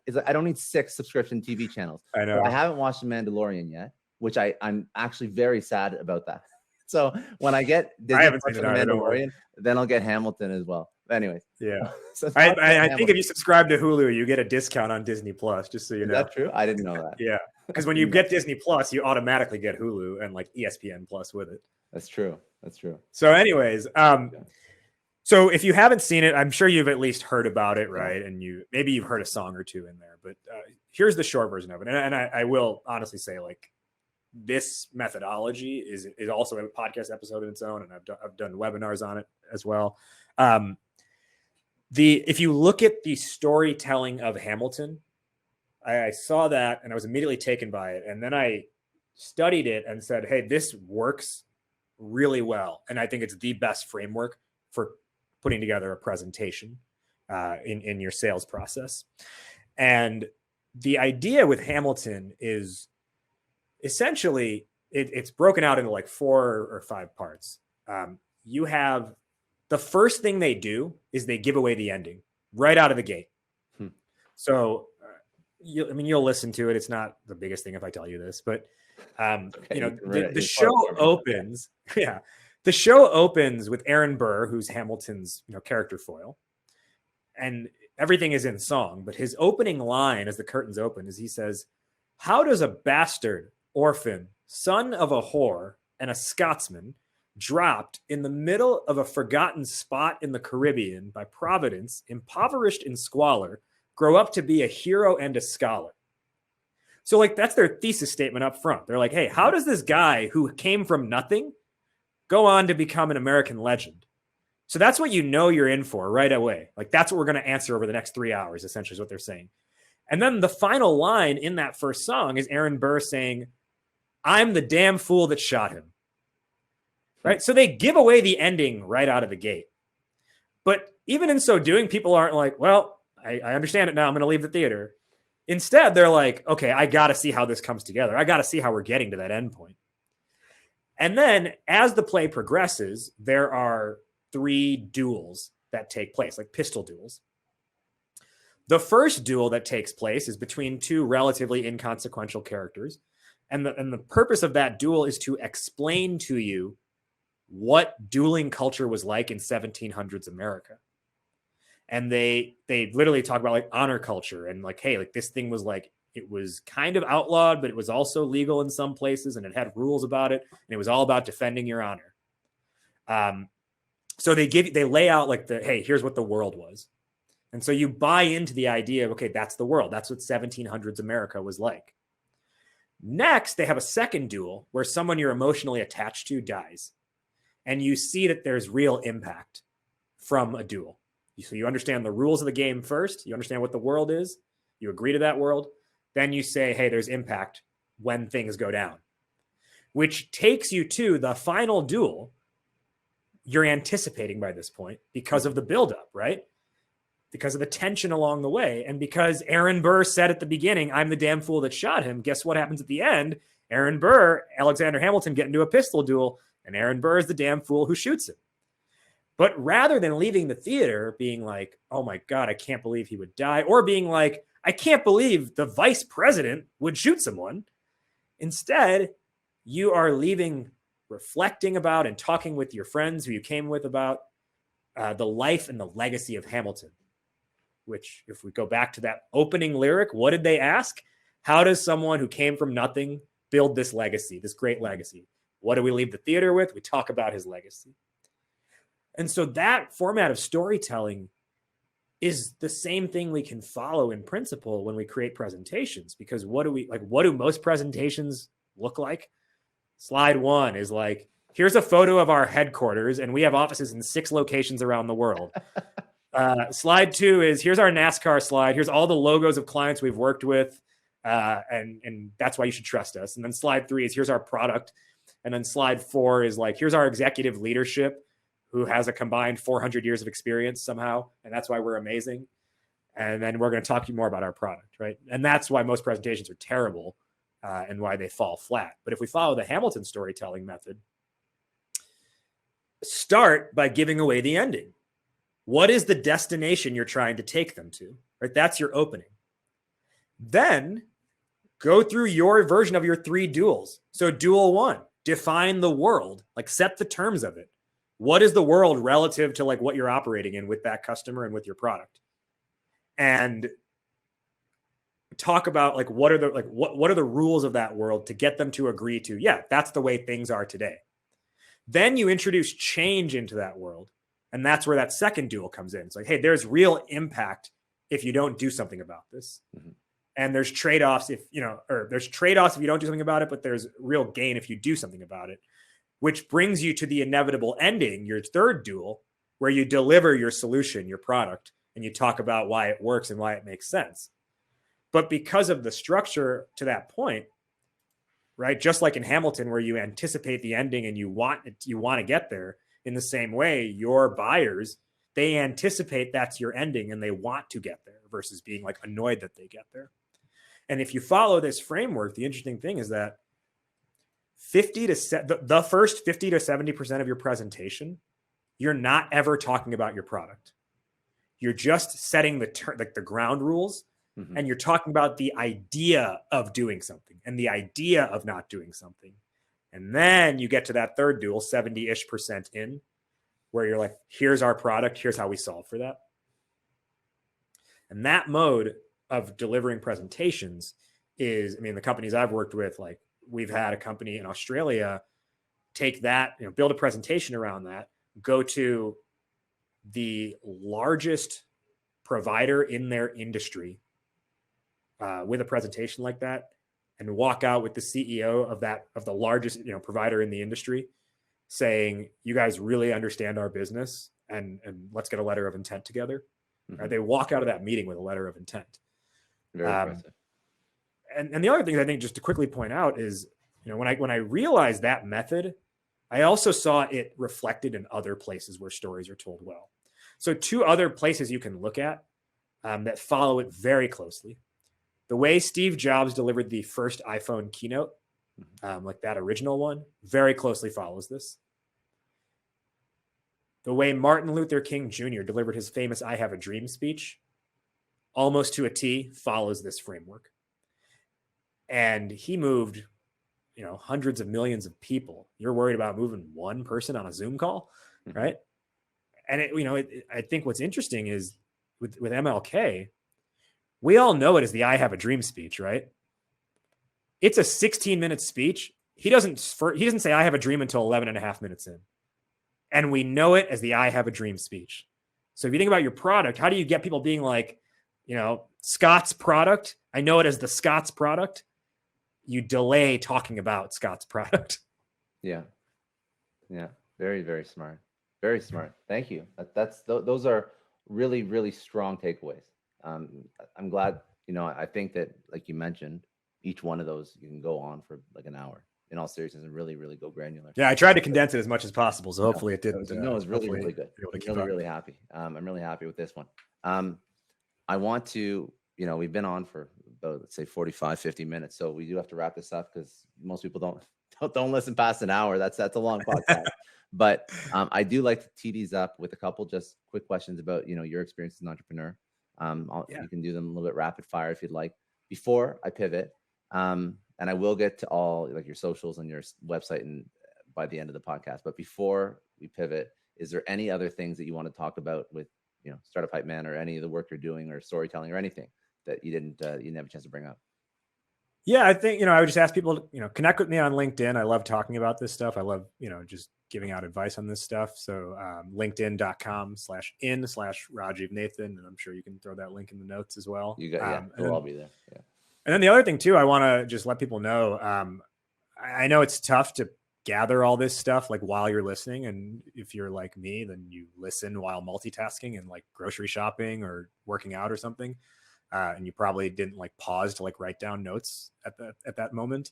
Is I don't need 6 subscription TV channels. I know. So I haven't watched The Mandalorian yet, which I'm actually very sad about that. So when I get Disney Plus for The Mandalorian, then I'll get Hamilton as well. But anyways. Yeah. So I think if you subscribe to Hulu, you get a discount on Disney Plus, just so you know. Is that true? I didn't know that. Yeah. Because when you get Disney Plus, you automatically get Hulu and like ESPN Plus with it. That's true. So anyways, so if you haven't seen it, I'm sure you've at least heard about it, right? And maybe you've heard a song or two in there, but here's the short version of it. And I will honestly say, like, this methodology is also a podcast episode in its own, and I've done webinars on it as well. If you look at the storytelling of Hamilton, I saw that and I was immediately taken by it. And then I studied it and said, hey, this works really well. And I think it's the best framework for putting together a presentation in your sales process. And the idea with Hamilton is essentially it's broken out into like 4 or 5 parts. You have the first thing they do is they give away the ending right out of the gate. So, you'll listen to it. It's not the biggest thing if I tell you this, but the show opens. Yeah, the show opens with Aaron Burr, who's Hamilton's character foil, and everything is in song. But his opening line, as the curtains open, is he says, "How does a bastard, orphan, son of a whore, and a Scotsman, dropped in the middle of a forgotten spot in the Caribbean by Providence, impoverished in squalor, grow up to be a hero and a scholar?" So like that's their thesis statement up front. They're like, hey, how does this guy who came from nothing go on to become an American legend? So that's what you're in for right away. Like that's what we're going to answer over the next 3 hours, essentially is what they're saying. And then the final line in that first song is Aaron Burr saying, "I'm the damn fool that shot him." Right? So they give away the ending right out of the gate. But even in so doing, people aren't like, well, I understand it now. I'm going to leave the theater. Instead, they're like, okay, I got to see how this comes together. I got to see how we're getting to that endpoint. And then as the play progresses, there are 3 duels that take place, like pistol duels. The first duel that takes place is between 2 relatively inconsequential characters. And the purpose of that duel is to explain to you what dueling culture was like in 1700s America. And they literally talk about like honor culture and like, hey, like this thing was like, it was kind of outlawed, but it was also legal in some places and it had rules about it. And it was all about defending your honor. So they lay out like hey, here's what the world was. And so you buy into the idea of, okay, that's the world. That's what 1700s America was like. Next, they have a second duel where someone you're emotionally attached to dies. And you see that there's real impact from a duel. So you understand the rules of the game first. You understand what the world is. You agree to that world. Then you say, hey, there's impact when things go down, which takes you to the final duel you're anticipating by this point because of the buildup, right? Because of the tension along the way. And because Aaron Burr said at the beginning, "I'm the damn fool that shot him," guess what happens at the end? Aaron Burr, Alexander Hamilton get into a pistol duel, and Aaron Burr is the damn fool who shoots him. But rather than leaving the theater being like, oh my God, I can't believe he would die, or being like, I can't believe the vice president would shoot someone, instead, you are leaving reflecting about and talking with your friends who you came with about the life and the legacy of Hamilton, which if we go back to that opening lyric, what did they ask? How does someone who came from nothing build this legacy, this great legacy? What do we leave the theater with? We talk about his legacy. And so that format of storytelling is the same thing we can follow in principle when we create presentations, because what do most presentations look like? Slide 1 is like, here's a photo of our headquarters and we have offices in 6 locations around the world. Slide 2 is, here's our NASCAR slide. Here's all the logos of clients we've worked with. And that's why you should trust us. And then slide 3 is, here's our product. And then slide 4 is like, here's our executive leadership who has a combined 400 years of experience somehow. And that's why we're amazing. And then we're going to talk to you more about our product, right? And that's why most presentations are terrible and why they fall flat. But if we follow the Hamilton storytelling method, start by giving away the ending. What is the destination you're trying to take them to, right? That's your opening. Then go through your version of your 3 duels. So duel 1, define the world, like set the terms of it. What is the world relative to like what you're operating in with that customer and with your product? And talk about like what are the rules of that world to get them to agree to, yeah, that's the way things are today. Then you introduce change into that world. And that's where that second duel comes in. It's like, hey, there's real impact if you don't do something about this. Mm-hmm. And there's trade-offs if you don't do something about it, but there's real gain if you do something about it, which brings you to the inevitable ending, your third duel, where you deliver your solution, your product, and you talk about why it works and why it makes sense. But because of the structure to that point, right? Just like in Hamilton, where you anticipate the ending and you want to get there, in the same way, your buyers, they anticipate that's your ending and they want to get there versus being like annoyed that they get there. And if you follow this framework, the interesting thing is that the first 50 to 70% of your presentation, you're not ever talking about your product. You're just setting the ground rules. Mm-hmm. And you're talking about the idea of doing something and the idea of not doing something. And then you get to that third duel, 70-ish% in, where you're like, here's our product, here's how we solve for that. And that mode of delivering presentations is, I mean, the companies I've worked with, like we've had a company in Australia take that, build a presentation around that, go to the largest provider in their industry with a presentation like that, and walk out with the CEO of the largest provider in the industry, saying, "You guys really understand our business, and let's get a letter of intent together." Mm-hmm. Right? They walk out of that meeting with a letter of intent. Very impressive. And the other thing I think, just to quickly point out, is when I realized that method, I also saw it reflected in other places where stories are told well. So 2 other places you can look at that follow it very closely. The way Steve Jobs delivered the first iPhone keynote, like that original one, very closely follows this. The way Martin Luther King Jr. delivered his famous "I Have a Dream" speech, almost to a T, follows this framework. And he moved, hundreds of millions of people. You're worried about moving one person on a Zoom call, right? And I think what's interesting is with MLK, we all know it as the "I Have a Dream" speech, right? It's a 16-minute speech. He doesn't say "I have a dream" until 11 and a half minutes in. And we know it as the "I Have a Dream" speech. So if you think about your product, how do you get people being like, Scott's product? I know it as the Scott's product. You delay talking about Scott's product. Yeah. Very, very smart. Very smart. Thank you. Those are really, really strong takeaways. I'm glad, I think that, like you mentioned, each one of those you can go on for like an hour, in all seriousness, and really, really go granular. Yeah, I tried to condense it as much as possible, so hopefully it didn't. No, it was really, really good. I'm really happy. I'm really happy with this one. I want to, we've been on for about, let's say 45, 50 minutes. So we do have to wrap this up because most people don't listen past an hour. That's a long podcast. But I do like to tee these up with a couple just quick questions about, your experience as an entrepreneur. You can do them a little bit rapid fire if you'd like. Before I pivot, and I will get to all like your socials and your website and by the end of the podcast. But before we pivot, is there any other things that you want to talk about with, Startup Hypeman, or any of the work you're doing, or storytelling, or anything that you didn't have a chance to bring up? Yeah, I think, I would just ask people to, connect with me on LinkedIn. I love talking about this stuff. I love, just giving out advice on this stuff. So linkedin.com/in/Rajiv Nathan. And I'm sure you can throw that link in the notes as well. You got, it'll all be there. Yeah. And then the other thing too, I want to just let people know, I know it's tough to gather all this stuff like while you're listening. And if you're like me, then you listen while multitasking and like grocery shopping or working out or something. And you probably didn't like pause to like write down notes at that moment.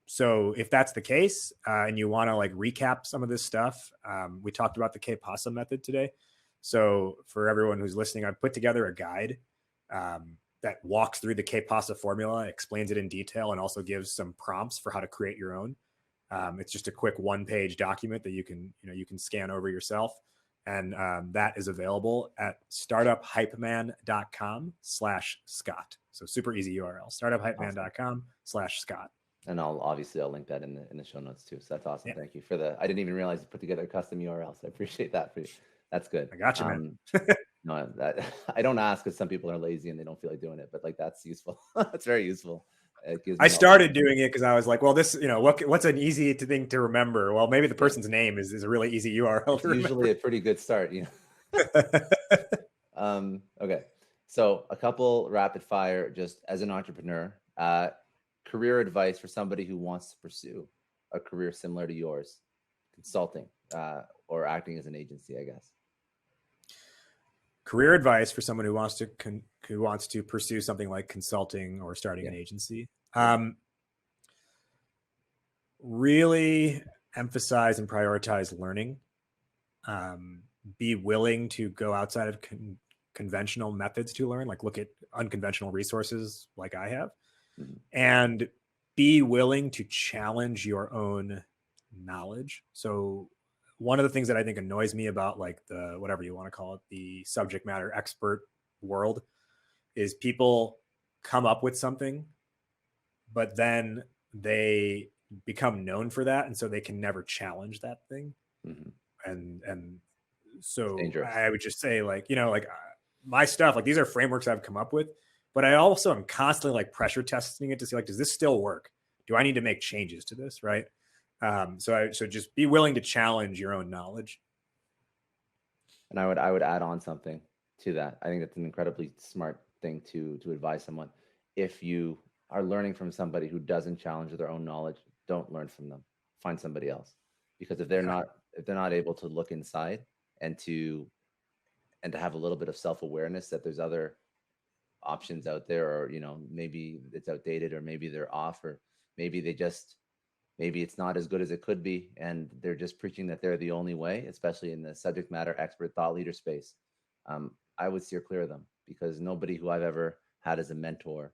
So if that's the case, and you want to like recap some of this stuff, we talked about the K-PASA method today. So for everyone who's listening, I've put together a guide that walks through the K-PASA formula, explains it in detail, and also gives some prompts for how to create your own. It's just a quick 1-page document that you can scan over yourself. And that is available at startuphypeman.com/Scott. So super easy URL, startuphypeman.com/Scott. And I'll link that in the show notes too. So that's awesome. Yeah. Thank you for I didn't even realize you put together a custom URL. So I appreciate that for you. That's good. I got you, man. No, I don't ask because some people are lazy and they don't feel like doing it, but like that's useful. That's very useful. I started doing it because I was like, well, this, what's an easy thing to remember? Well, maybe the person's name is a really easy URL. It's usually a pretty good start. Okay. So a couple rapid fire, just as an entrepreneur, career advice for somebody who wants to pursue a career similar to yours, consulting, or acting as an agency, I guess. career advice for someone who wants to pursue something like consulting or starting an Yeah. agency. Really emphasize and prioritize learning. Be willing to go outside of conventional methods to learn, like look at unconventional resources like I have, and be willing to challenge your own knowledge. So one of the things that I think annoys me about like the, whatever you want to call it, the subject matter expert world, is people come up with something, but then they become known for that. And so they can never challenge that thing. And so I would just say like, like my stuff, like these are frameworks I've come up with, but I also am constantly like pressure testing it to see like, does this still work? Do I need to make changes to this? Right. So just be willing to challenge your own knowledge. And I would add on something to that. I think that's an incredibly smart thing to advise someone. If you are learning from somebody who doesn't challenge their own knowledge, don't learn from them. Find somebody else. Because if they're not able to look inside and to have a little bit of self-awareness that there's other options out there, or maybe it's outdated, or maybe they're off, or maybe it's not as good as it could be, and they're just preaching that they're the only way, especially in the subject matter expert thought leader space, I would steer clear of them, because nobody who I've ever had as a mentor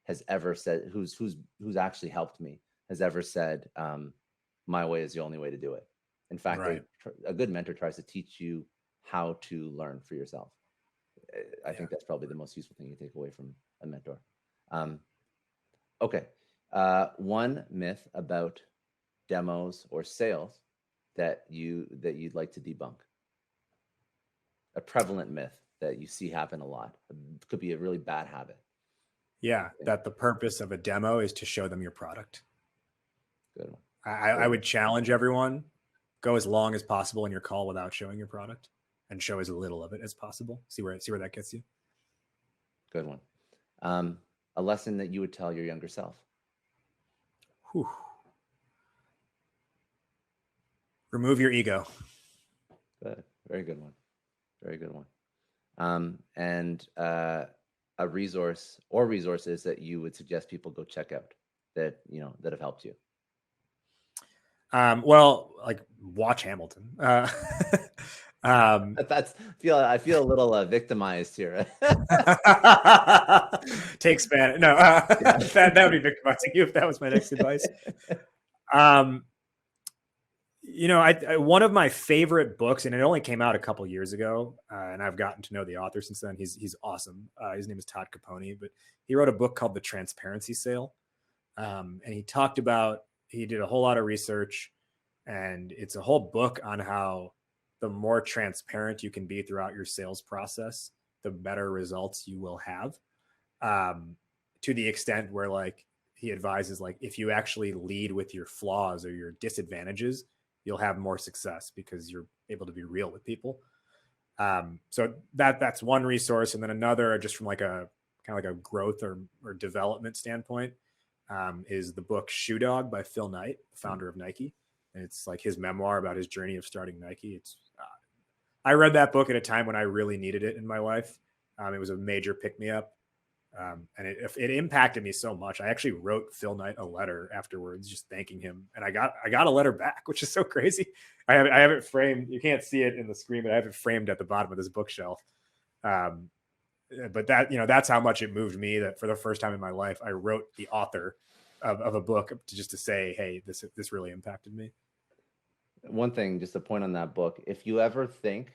has ever said, who's actually helped me, has ever said, my way is the only way to do it. In fact, a good mentor tries to teach you how to learn for yourself. I think that's probably the most useful thing you take away from a mentor. Okay. One myth about demos or sales that you'd like to debunk. A prevalent myth that you see happen a lot. It could be a really bad habit. Yeah, that the purpose of a demo is to show them your product. Good one. I would challenge everyone, go as long as possible in your call without showing your product, and show as little of it as possible. See where that gets you. Good one. A lesson that you would tell your younger self. Whew. Remove your ego. Good. Very good one. Very good one. And a resource or resources that you would suggest people go check out that have helped you. Well, like watch Hamilton. I feel a little victimized here. Take Spanish. No, that would be victimizing you if that was my next advice. One of my favorite books, and it only came out a couple years ago, and I've gotten to know the author since then. He's awesome. His name is Todd Caponi, but he wrote a book called The Transparency Sale. And he did a whole lot of research, and it's a whole book on how the more transparent you can be throughout your sales process, the better results you will have. To the extent where like he advises, like if you actually lead with your flaws or your disadvantages, you'll have more success because you're able to be real with people. So that's one resource. And then another, just from like a kind of like a growth or development standpoint, is the book Shoe Dog by Phil Knight, the founder of Nike. And it's like his memoir about his journey of starting Nike. I read that book at a time when I really needed it in my life. It was a major pick-me-up. And it impacted me so much. I actually wrote Phil Knight a letter afterwards, just thanking him. And I got a letter back, which is so crazy. I have it framed. You can't see it in the screen, but I have it framed at the bottom of this bookshelf. But that's how much it moved me, that for the first time in my life, I wrote the author of a book to say, hey, this really impacted me. One thing, just a point on that book, if you ever think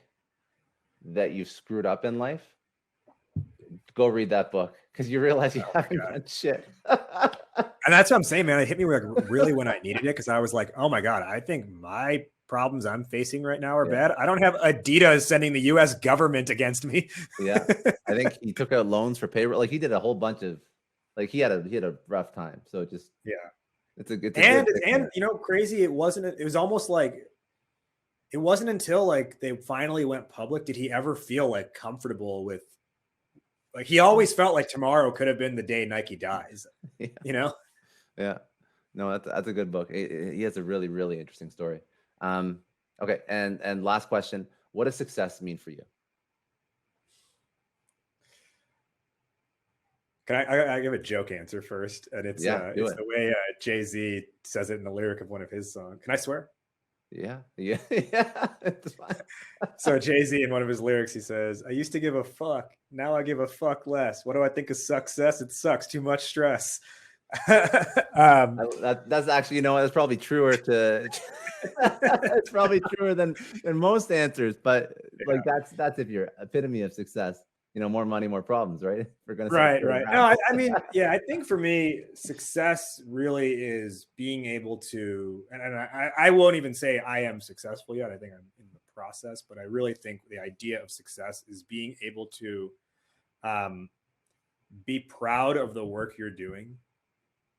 that you've screwed up in life, go read that book, because you realize you haven't done shit. And that's what I'm saying, man. It hit me like really when I needed it, because I was like, oh my God, I think my problems I'm facing right now are bad. I don't have Adidas sending the US government against me. Yeah. I think he took out loans for payroll. Like he did a whole bunch of, like he had a rough time. So it just, crazy. It was almost like, it wasn't until like they finally went public did he ever feel like comfortable with, like he always felt like tomorrow could have been the day Nike dies, Yeah. No, that's a good book. He has a really, really interesting story. Okay. And last question, what does success mean for you? Can I give a joke answer first? And it's Yeah, do it's it. the way Jay-Z says it in the lyric of one of his songs. Can I swear? Yeah, yeah, yeah. It's fine. So Jay-Z in one of his lyrics, he says, "I used to give a fuck. Now I give a fuck less. What do I think of success? It sucks. Too much stress." That's actually, that's probably truer to. It's probably truer than most answers, but like that's if you're epitome of success. More money, more problems, right? If we're gonna start Right. No, I mean, yeah, I think for me, success really is being able to, and I won't even say I am successful yet. I think I'm in the process, but I really think the idea of success is being able to be proud of the work you're doing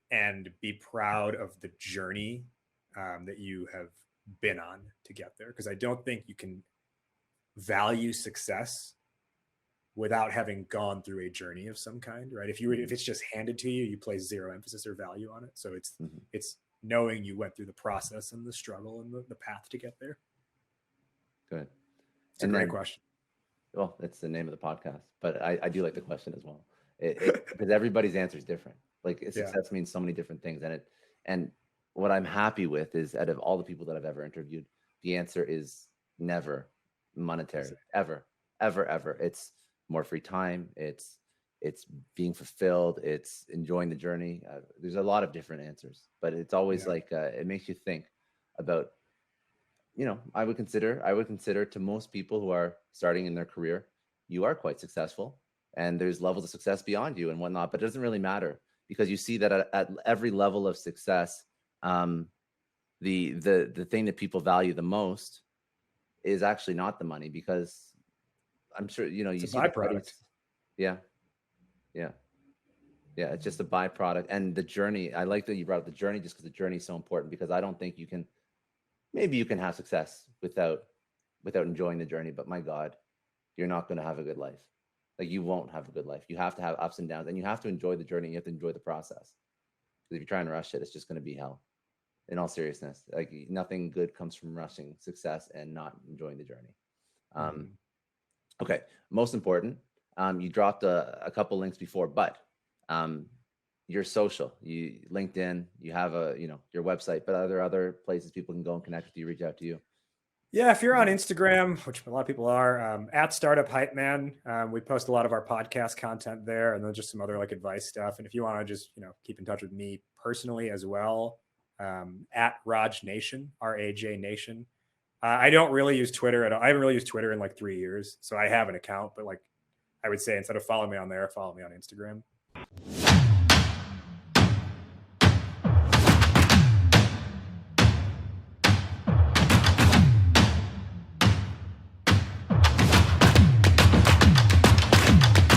and be proud of the journey that you have been on to get there. Because I don't think you can value success without having gone through a journey of some kind, right? If it's just handed to you, you place zero emphasis or value on it. So it's knowing you went through the process and the struggle and the path to get there. Good. It's a great question. Well, that's the name of the podcast, but I do like the question as well. Because everybody's answer is different. Like success means so many different things, and what I'm happy with is, out of all the people that I've ever interviewed, the answer is never monetary, ever. It's more free time. It's being fulfilled. It's enjoying the journey. There's a lot of different answers, but it's always like it makes you think about. I would consider to most people who are starting in their career, you are quite successful, and there's levels of success beyond you and whatnot, but it doesn't really matter, because you see that at every level of success, the thing that people value the most is actually not the money, because I'm sure, you it's see a byproduct. Yeah. It's just a byproduct. And the journey, I like that you brought up the journey, just because the journey is so important, because I don't think maybe you can have success without enjoying the journey, but my God, you're not going to have a good life. Like, you won't have a good life. You have to have ups and downs, and you have to enjoy the journey. You have to enjoy the process. Because if you're trying to rush it, it's just going to be hell. In all seriousness, like, nothing good comes from rushing success and not enjoying the journey. Okay, most important, you dropped a couple links before, but your social, you LinkedIn, you have your website, but are there other places people can go and connect with you, reach out to you? Yeah, if you're on Instagram, which a lot of people are, at Startup Hypeman, we post a lot of our podcast content there, and then just some other advice stuff. And if you want to just keep in touch with me personally as well, at RajNation, RAJ Nation. I don't really use Twitter at all. I haven't really used Twitter in 3 years, so I have an account, but I would say, instead of following me on there, follow me on Instagram.